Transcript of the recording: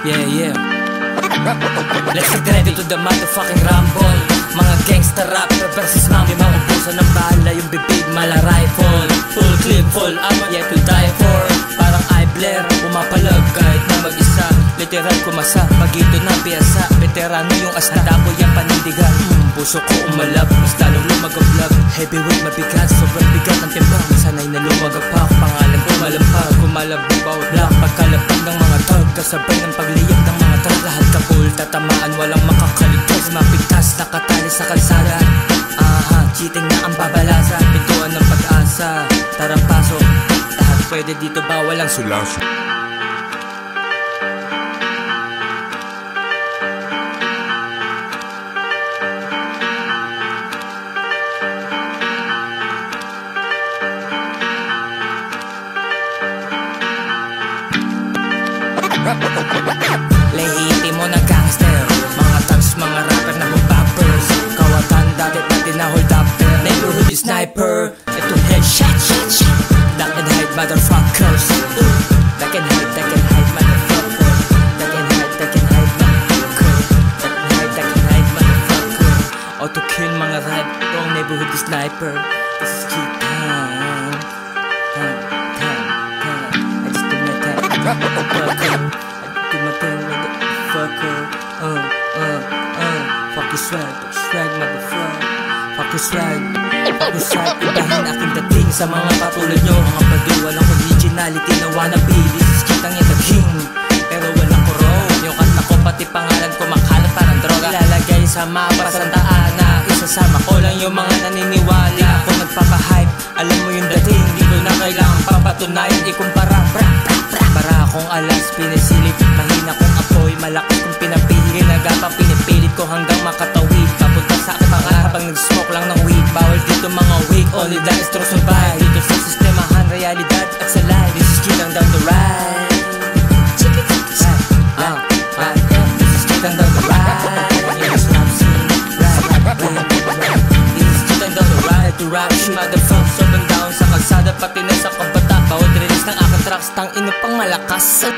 Yeah, yeah. Let's get ready to the motherfucking rumble. Mga gangsta rapper versus mami. Mga puso ng bala, yung bibig mala rifle. Full clip, full ammo, yet to die for. Parang eye blare, pumapalag kahit na mag-isa. Literal kumasa, magito na piyasa. Veterano yung asta, taboy ang panindigan. Puso ko umalab, mas lalong lumagablag. Heavyweight mabigat, sobrang bigat ng timbang. Sanay na lumagapak, pangalan ko malampag. Kumalabog bawat black, pagkalapag ng mga tag. Kasabay ng pagliyag ng mga tag. Lahat kapul, tatamaan, walang makakaligtas. Mapigtas, nakatali sa kalsada. Cheating na ang babalasa. Pintuan ng pag-asa, tara pasok. Lahat pwede dito, bawal ang sulasyo. Lehitimo na gangster, mga thugs, mga rapper na boppers. Kawatan dati pati na hold up. Neighborhood sniper, ito headshot, shot, shot. Duck and hide motherfuckers. Duck and hide, motherfucker. Duck and hide, motherfucker. Duck and hide, motherfucker. Auto kill mga rap, wrong neighborhood sniper. This is key time. I just do my time. Fuck your swag, motherfucker. Fuck your swag, ibahin aking dating sa mga katulad nyo. Mga badu, walang originality na wannabe. This is kitang the king, pero walang kuro. Yung kanta ko, pati pangalan ko makalat parang droga. Ilalagay sa mapa sa na isasama ko lang yung mga naniniwala. Ako nagpapahype, alam mo yung dating. Di ko na kailangang papatunayan, ikumpara. Para akong alas, pinisilip. Mahina kong apoy, malakas kong pinapili. Nagapang pinipilit ko hanggang makatawid. Papunta sa aking pangarap habang nag-smoke lang ng weed. Bawal dito mga weak, only that is true survive. Dito sa sistemahan, realidad at sa life. This is kitang down the ride. This is kitang down the ride. This is kitang down the ride. To rap, she motherfuckers up and down sa kalsada, pati na sa kabata. Bawat release ng aking tracks, tang ino pang malakas. Music.